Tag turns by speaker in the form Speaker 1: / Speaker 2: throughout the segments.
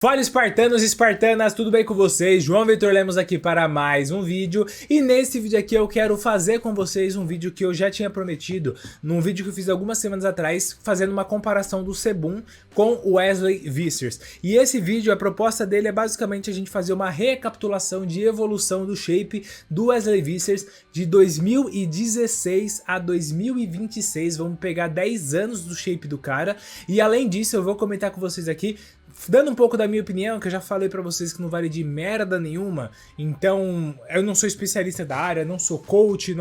Speaker 1: Fala espartanos e espartanas, tudo bem com vocês? João Vitor Lemos aqui para mais um vídeo. E nesse vídeo aqui eu quero fazer com vocês um vídeo que eu já tinha prometido, num vídeo que eu fiz algumas semanas atrás, fazendo uma comparação do Sebum com o Wesley Vissers. E esse vídeo, a proposta dele é basicamente a gente fazer uma recapitulação de evolução do shape do Wesley Vissers de 2016 a 2026. Vamos pegar 10 anos do shape do cara. E além disso eu vou comentar com vocês aqui, dando um pouco da minha opinião, que eu já falei pra vocês que não vale de merda nenhuma. Então, eu não sou especialista da área, não sou coach,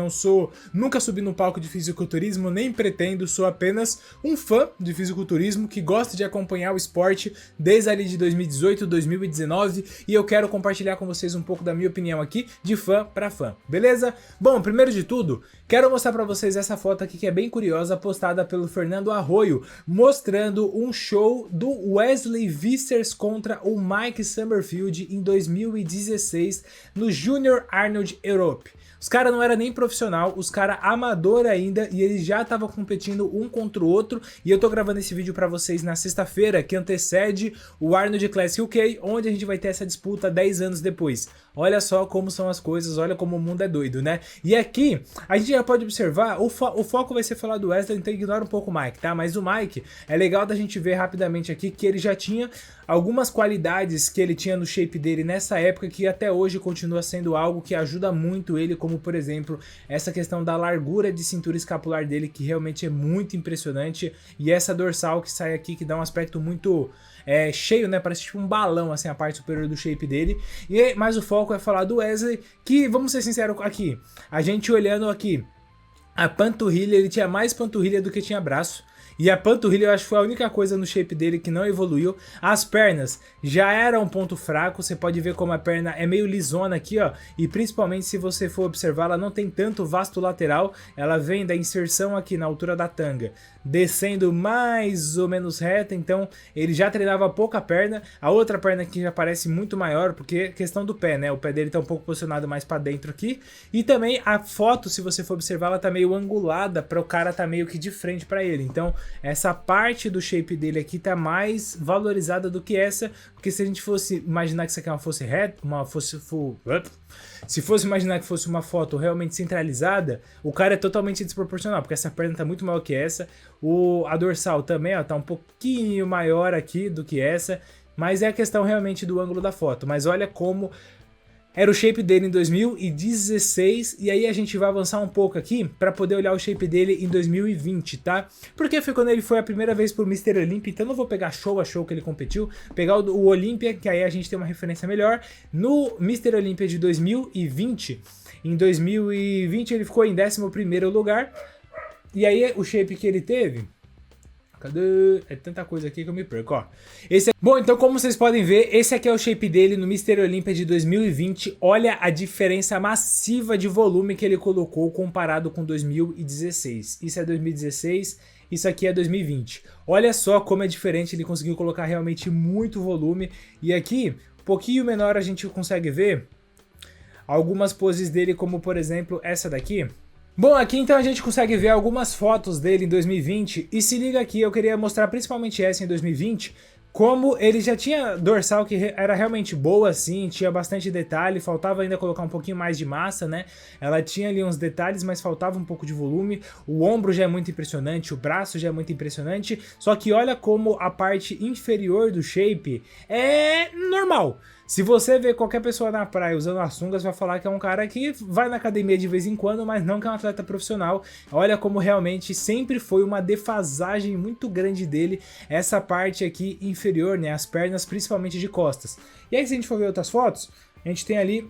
Speaker 1: nunca subi no palco de fisiculturismo, nem pretendo, sou apenas um fã de fisiculturismo que gosta de acompanhar o esporte desde ali de 2018, 2019, e eu quero compartilhar com vocês um pouco da minha opinião aqui, de fã pra fã, beleza? Bom, primeiro de tudo, quero mostrar pra vocês essa foto aqui que é bem curiosa, postada pelo Fernando Arroio, mostrando um show do Wesley Vissers contra o Mike Summerfield em 2016 no Junior Arnold Europe. Os caras não eram nem profissional, os caras amador ainda, e eles já estavam competindo um contra o outro, e eu tô gravando esse vídeo pra vocês na sexta-feira, que antecede o Arnold Classic UK, onde a gente vai ter essa disputa 10 anos depois. Olha só como são as coisas, olha como o mundo é doido, né? E aqui, a gente já pode observar, o foco vai ser falar do Wesley, então ignora um pouco o Mike, tá? Mas o Mike, é legal da gente ver rapidamente aqui que ele já tinha algumas qualidades que ele tinha no shape dele nessa época que até hoje continua sendo algo que ajuda muito ele, como por exemplo, essa questão da largura de cintura escapular dele, que realmente é muito impressionante, e essa dorsal que sai aqui, que dá um aspecto muito cheio, né, parece tipo um balão, assim, a parte superior do shape dele. Mas o foco é falar do Wesley, que, vamos ser sinceros aqui, a gente olhando aqui, a panturrilha, ele tinha mais panturrilha do que tinha braço. E a panturrilha eu acho que foi a única coisa no shape dele que não evoluiu. As pernas já eram um ponto fraco, você pode ver como a perna é meio lisona aqui, ó. E principalmente se você for observar, ela não tem tanto vasto lateral, ela vem da inserção aqui na altura da tanga, descendo mais ou menos reta, então ele já treinava pouca perna. A outra perna aqui já parece muito maior, porque é questão do pé, né? O pé dele tá um pouco posicionado mais pra dentro aqui. E também a foto, se você for observar, ela tá meio angulada para o cara tá meio que de frente pra ele. Então essa parte do shape dele aqui tá mais valorizada do que essa, porque se a gente fosse imaginar que isso aqui fosse reto, se fosse imaginar que fosse uma foto realmente centralizada, o cara é totalmente desproporcional, porque essa perna tá muito maior que essa, a dorsal também, ó, tá um pouquinho maior aqui do que essa, mas é a questão realmente do ângulo da foto. Mas olha como era o shape dele em 2016, e aí a gente vai avançar um pouco aqui para poder olhar o shape dele em 2020, tá? Porque foi quando ele foi a primeira vez pro Mr. Olympia, então não vou pegar show a show que ele competiu, pegar o Olympia, que aí a gente tem uma referência melhor. No Mr. Olympia de 2020, em 2020 ele ficou em 11º lugar, e aí o shape que ele teve... Cadê? É tanta coisa aqui que eu me perco, ó. Bom, então como vocês podem ver, esse aqui é o shape dele no Mr. Olympia de 2020. Olha a diferença massiva de volume que ele colocou comparado com 2016. Isso é 2016, isso aqui é 2020. Olha só como é diferente, ele conseguiu colocar realmente muito volume. E aqui, um pouquinho menor, a gente consegue ver algumas poses dele, como por exemplo essa daqui. Bom, aqui então a gente consegue ver algumas fotos dele em 2020, e se liga aqui, eu queria mostrar principalmente essa em 2020, como ele já tinha dorsal que era realmente boa assim, tinha bastante detalhe, faltava ainda colocar um pouquinho mais de massa, né? Ela tinha ali uns detalhes, mas faltava um pouco de volume. O ombro já é muito impressionante, o braço já é muito impressionante, só que olha como a parte inferior do shape é normal. Se você ver qualquer pessoa na praia usando as sungas, vai falar que é um cara que vai na academia de vez em quando, mas não que é um atleta profissional. Olha como realmente sempre foi uma defasagem muito grande dele, essa parte aqui inferior, né, as pernas, principalmente de costas. E aí se a gente for ver outras fotos, a gente tem ali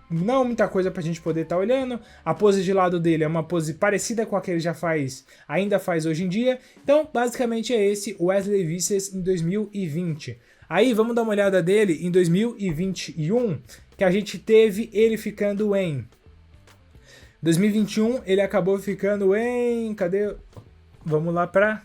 Speaker 1: não muita coisa pra gente poder estar olhando. A pose de lado dele é uma pose parecida com a que ele já faz, ainda faz hoje em dia. Então basicamente é esse o Wesley Vissers em 2020. Aí vamos dar uma olhada dele em 2021, que a gente teve ele ficando em 2021, ele acabou ficando em... cadê? Vamos lá para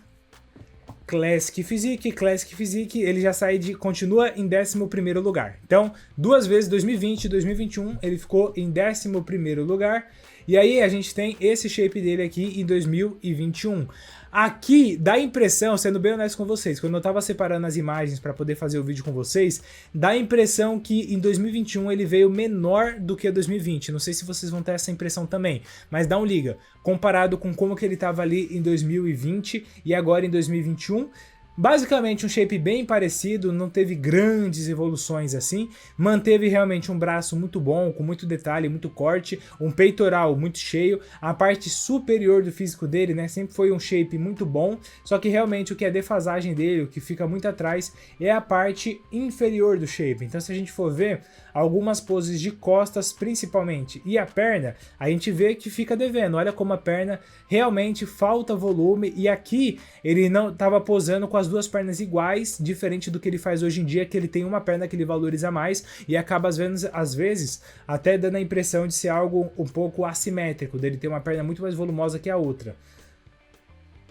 Speaker 1: Classic Physique, ele já sai continua em 11º lugar. Então, duas vezes, 2020 e 2021, ele ficou em 11º lugar. E aí a gente tem esse shape dele aqui em 2021. Aqui dá a impressão, sendo bem honesto com vocês, quando eu tava separando as imagens para poder fazer o vídeo com vocês, dá a impressão que em 2021 ele veio menor do que 2020. Não sei se vocês vão ter essa impressão também, mas dá um liga. Comparado com como que ele tava ali em 2020 e agora em 2021, basicamente um shape bem parecido, não teve grandes evoluções assim, manteve realmente um braço muito bom, com muito detalhe, muito corte, um peitoral muito cheio, a parte superior do físico dele, né, sempre foi um shape muito bom, só que realmente o que é defasagem dele, o que fica muito atrás, é a parte inferior do shape. Então se a gente for ver algumas poses de costas principalmente e a perna, a gente vê que fica devendo. Olha como a perna realmente falta volume, e aqui ele não estava posando com as duas pernas iguais, diferente do que ele faz hoje em dia, que ele tem uma perna que ele valoriza mais e acaba às vezes até dando a impressão de ser algo um pouco assimétrico, dele ter uma perna muito mais volumosa que a outra.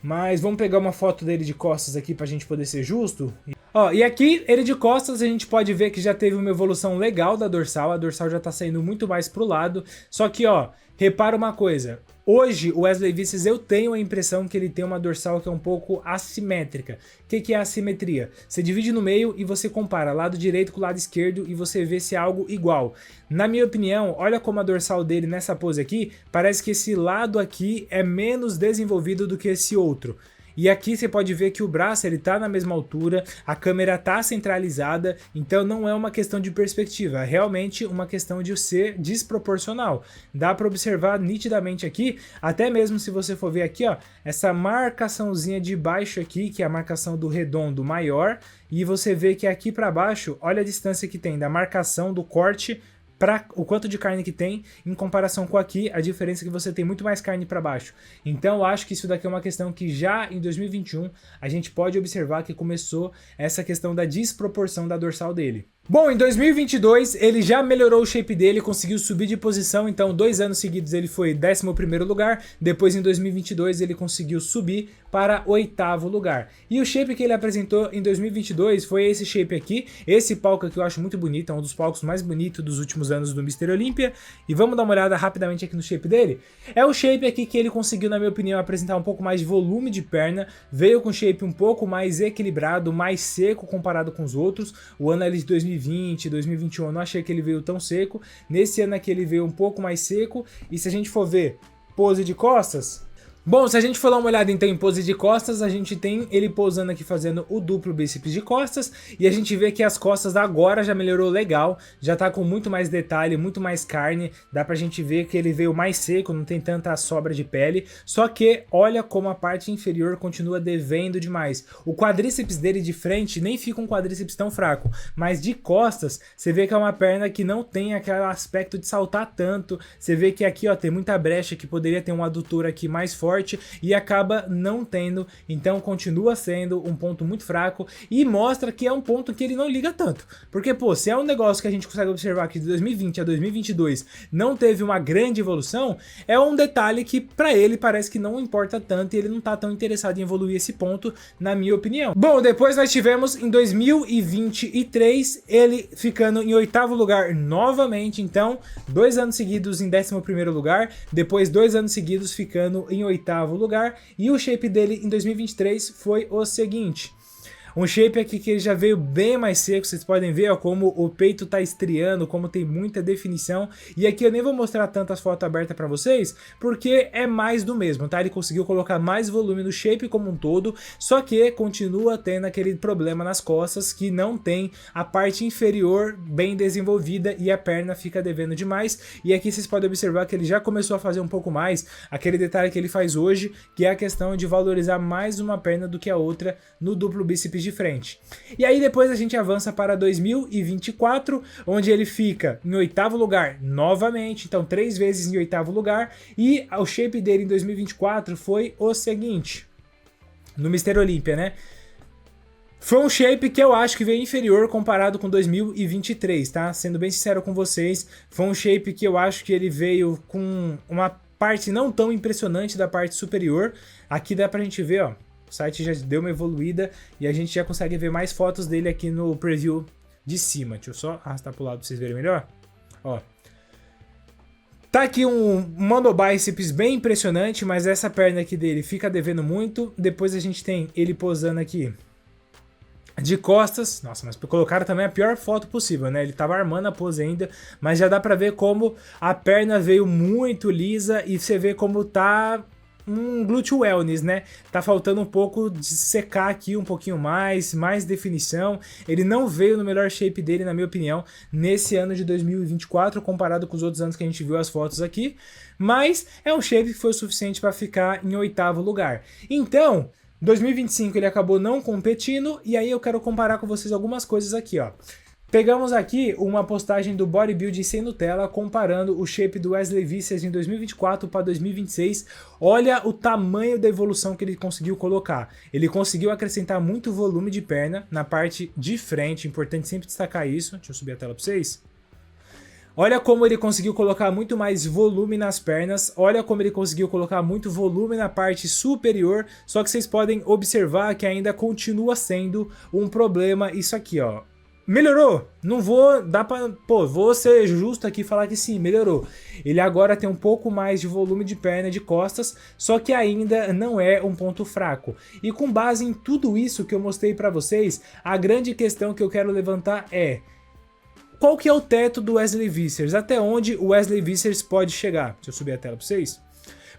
Speaker 1: Mas vamos pegar uma foto dele de costas aqui pra gente poder ser justo. Ó, e aqui, ele de costas, a gente pode ver que já teve uma evolução legal da dorsal, a dorsal já tá saindo muito mais pro lado, só que ó, repara uma coisa, hoje o Wesley Vissers eu tenho a impressão que ele tem uma dorsal que é um pouco assimétrica. O que é a assimetria? Você divide no meio e você compara lado direito com o lado esquerdo e você vê se é algo igual. Na minha opinião, olha como a dorsal dele nessa pose aqui, parece que esse lado aqui é menos desenvolvido do que esse outro. E aqui você pode ver que o braço ele tá na mesma altura, a câmera tá centralizada, então não é uma questão de perspectiva, é realmente uma questão de ser desproporcional. Dá para observar nitidamente aqui, até mesmo se você for ver aqui, ó, essa marcaçãozinha de baixo aqui, que é a marcação do redondo maior, e você vê que aqui para baixo, olha a distância que tem da marcação do corte para o quanto de carne que tem, em comparação com aqui, a diferença é que você tem muito mais carne para baixo. Então eu acho que isso daqui é uma questão que já em 2021 a gente pode observar que começou essa questão da desproporção da dorsal dele. Bom, em 2022 ele já melhorou o shape dele, conseguiu subir de posição, então 2 anos seguidos ele foi 11º lugar, depois em 2022 ele conseguiu subir para 8º lugar. E o shape que ele apresentou em 2022 foi esse shape aqui, esse palco aqui eu acho muito bonito, é um dos palcos mais bonitos dos últimos anos do Mr. Olympia, e vamos dar uma olhada rapidamente aqui no shape dele. É o shape aqui que ele conseguiu, na minha opinião, apresentar um pouco mais de volume de perna, veio com shape um pouco mais equilibrado, mais seco comparado com os outros. O ano ali de 2020, 2021 eu não achei que ele veio tão seco, nesse ano aqui ele veio um pouco mais seco, e se a gente for ver pose de costas... Bom, se a gente for dar uma olhada então em pose de costas, a gente tem ele posando aqui fazendo o duplo bíceps de costas, e a gente vê que as costas agora já melhorou legal, já tá com muito mais detalhe, muito mais carne, dá pra gente ver que ele veio mais seco, não tem tanta sobra de pele, só que olha como a parte inferior continua devendo demais. O quadríceps dele de frente nem fica um quadríceps tão fraco, mas de costas você vê que é uma perna que não tem aquele aspecto de saltar tanto, você vê que aqui ó, tem muita brecha, que poderia ter um adutor aqui mais forte, e acaba não tendo, então continua sendo um ponto muito fraco e mostra que é um ponto que ele não liga tanto, porque pô, se é um negócio que a gente consegue observar que de 2020 a 2022 não teve uma grande evolução, é um detalhe que pra ele parece que não importa tanto e ele não tá tão interessado em evoluir esse ponto, na minha opinião. Bom, depois nós tivemos em 2023 ele ficando em 8º lugar novamente, então 2 anos seguidos em 11º lugar, depois 2 anos seguidos ficando em 8º lugar, e o shape dele em 2023 foi o seguinte. Um shape aqui que ele já veio bem mais seco, vocês podem ver ó, como o peito tá estriando, como tem muita definição, e aqui eu nem vou mostrar tantas fotos abertas pra vocês, porque é mais do mesmo, tá? Ele conseguiu colocar mais volume no shape como um todo, só que continua tendo aquele problema nas costas, que não tem a parte inferior bem desenvolvida e a perna fica devendo demais, e aqui vocês podem observar que ele já começou a fazer um pouco mais, aquele detalhe que ele faz hoje, que é a questão de valorizar mais uma perna do que a outra no duplo bíceps de frente. E aí depois a gente avança para 2024, onde ele fica em 8º lugar novamente, então 3 vezes em 8º lugar, e o shape dele em 2024 foi o seguinte, no Mr. Olympia, né? Foi um shape que eu acho que veio inferior comparado com 2023, tá? Sendo bem sincero com vocês, foi um shape que eu acho que ele veio com uma parte não tão impressionante da parte superior. Aqui dá pra gente ver, ó, o site já deu uma evoluída e a gente já consegue ver mais fotos dele aqui no preview de cima. Deixa eu só arrastar pro lado pra vocês verem melhor. Ó. Tá aqui um monobíceps bem impressionante, mas essa perna aqui dele fica devendo muito. Depois a gente tem ele posando aqui de costas. Nossa, mas colocaram também a pior foto possível, né? Ele tava armando a pose ainda, mas já dá pra ver como a perna veio muito lisa e você vê como tá um glúteo wellness, né? Tá faltando um pouco de secar aqui um pouquinho mais definição. Ele não veio no melhor shape dele, na minha opinião, nesse ano de 2024, comparado com os outros anos que a gente viu as fotos aqui, mas é um shape que foi o suficiente para ficar em 8º lugar. Então, 2025 ele acabou não competindo, e aí eu quero comparar com vocês algumas coisas aqui, ó. Pegamos aqui uma postagem do Bodybuilding Sem Nutella comparando o shape do Wesley Vissers em 2024 para 2026. Olha o tamanho da evolução que ele conseguiu colocar. Ele conseguiu acrescentar muito volume de perna na parte de frente, importante sempre destacar isso. Deixa eu subir a tela para vocês. Olha como ele conseguiu colocar muito mais volume nas pernas, olha como ele conseguiu colocar muito volume na parte superior, só que vocês podem observar que ainda continua sendo um problema isso aqui, ó. Melhorou? Não vou dar pra... Pô, vou ser justo aqui e falar que sim, melhorou. Ele agora tem um pouco mais de volume de perna de costas, só que ainda não é um ponto fraco. E com base em tudo isso que eu mostrei pra vocês, a grande questão que eu quero levantar é: qual que é o teto do Wesley Vissers? Até onde o Wesley Vissers pode chegar? Deixa eu subir a tela pra vocês.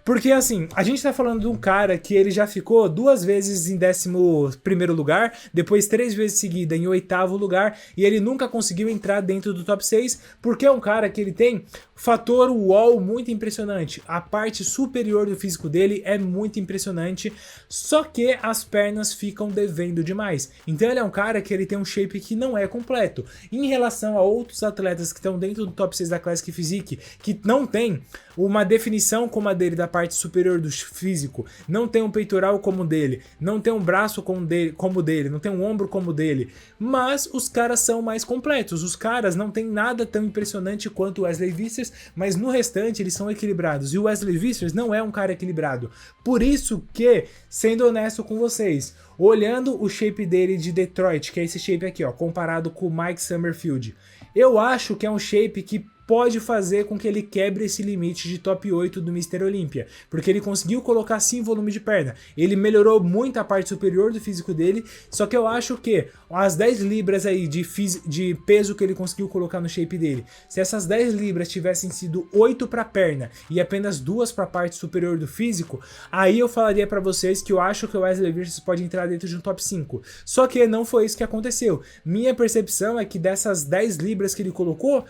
Speaker 1: Porque assim, a gente tá falando de um cara que ele já ficou 2 vezes em 11º lugar, depois 3 vezes seguida em 8º lugar, e ele nunca conseguiu entrar dentro do top 6, porque é um cara que ele tem fator wall muito impressionante. A parte superior do físico dele é muito impressionante, só que as pernas ficam devendo demais. Então ele é um cara que ele tem um shape que não é completo. Em relação a outros atletas que estão dentro do top 6 da Classic Physique, que não tem uma definição como a dele da parte superior do físico, não tem um peitoral como o dele, não tem um braço como o dele, não tem um ombro como o dele, mas os caras são mais completos. Os caras não tem nada tão impressionante quanto o Wesley Vissers, mas no restante eles são equilibrados, e o Wesley Vissers não é um cara equilibrado. Por isso que, sendo honesto com vocês, olhando o shape dele de Detroit, que é esse shape aqui, ó, comparado com o Mike Summerfield, eu acho que é um shape que pode fazer com que ele quebre esse limite de top 8 do Mr. Olympia, porque ele conseguiu colocar sim volume de perna, ele melhorou muito a parte superior do físico dele, só que eu acho que as 10 libras aí de peso que ele conseguiu colocar no shape dele, se essas 10 libras tivessem sido 8 para perna e apenas 2 para a parte superior do físico, aí eu falaria para vocês que eu acho que o Wesley Vissers pode entrar dentro de um top 5, só que não foi isso que aconteceu. Minha percepção é que dessas 10 libras que ele colocou,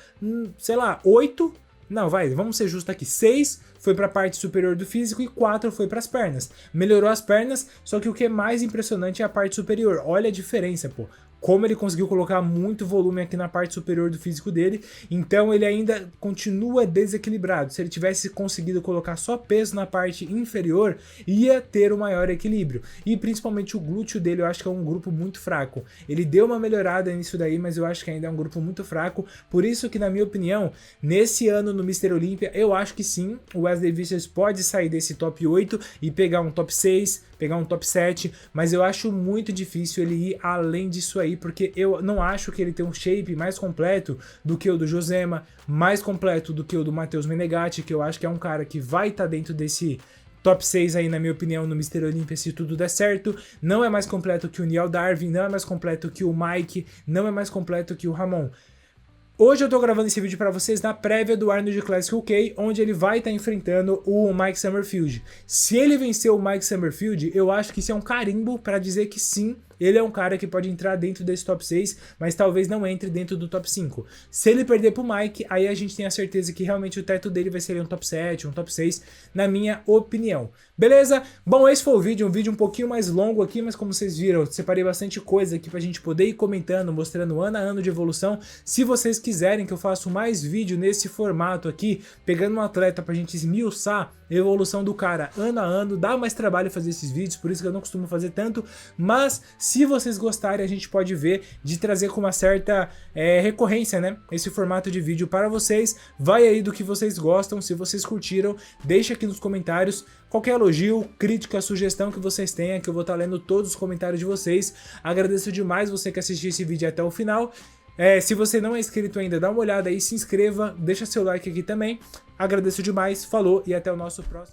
Speaker 1: sei lá, 8, não, vamos ser justos aqui, 6 foi para a parte superior do físico e 4 foi para as pernas. Melhorou as pernas, só que o que é mais impressionante é a parte superior. Olha a diferença, pô. Como ele conseguiu colocar muito volume aqui na parte superior do físico dele, então ele ainda continua desequilibrado. Se ele tivesse conseguido colocar só peso na parte inferior, ia ter um maior equilíbrio. E principalmente o glúteo dele eu acho que é um grupo muito fraco. Ele deu uma melhorada nisso daí, mas eu acho que ainda é um grupo muito fraco. Por isso que, na minha opinião, nesse ano no Mr. Olympia, eu acho que sim, o Wesley Vissers pode sair desse top 8 e pegar um top 6, pegar um top 7, mas eu acho muito difícil ele ir além disso aí, porque eu não acho que ele tem um shape mais completo do que o do Josema, mais completo do que o do Matheus Menegatti, que eu acho que é um cara que vai estar dentro desse top 6 aí, na minha opinião, no Mr. Olympia, se tudo der certo. Não é mais completo que o Neil Darvin, não é mais completo que o Mike, não é mais completo que o Ramon. Hoje eu tô gravando esse vídeo pra vocês na prévia do Arnold Classic UK, onde ele vai estar enfrentando o Mike Summerfield. Se ele vencer o Mike Summerfield, eu acho que isso é um carimbo pra dizer que sim, ele é um cara que pode entrar dentro desse top 6, mas talvez não entre dentro do top 5. Se ele perder pro Mike, aí a gente tem a certeza que realmente o teto dele vai ser um top 7, um top 6, na minha opinião. Beleza? Bom, esse foi o vídeo, um vídeo um pouquinho mais longo aqui, mas como vocês viram, eu separei bastante coisa aqui pra gente poder ir comentando, mostrando ano a ano de evolução. Se vocês quiserem que eu faça mais vídeo nesse formato aqui, pegando um atleta pra gente esmiuçar a evolução do cara ano a ano, dá mais trabalho fazer esses vídeos, por isso que eu não costumo fazer tanto, mas se vocês gostarem, a gente pode ver de trazer com uma certa recorrência, né, esse formato de vídeo para vocês. Vai aí do que vocês gostam, se vocês curtiram, deixa aqui nos comentários qualquer elogio, crítica, sugestão que vocês tenham, que eu vou estar lendo todos os comentários de vocês. Agradeço demais você que assistiu esse vídeo até o final. Se você não é inscrito ainda, dá uma olhada aí, se inscreva, deixa seu like aqui também. Agradeço demais, falou e até o nosso próximo.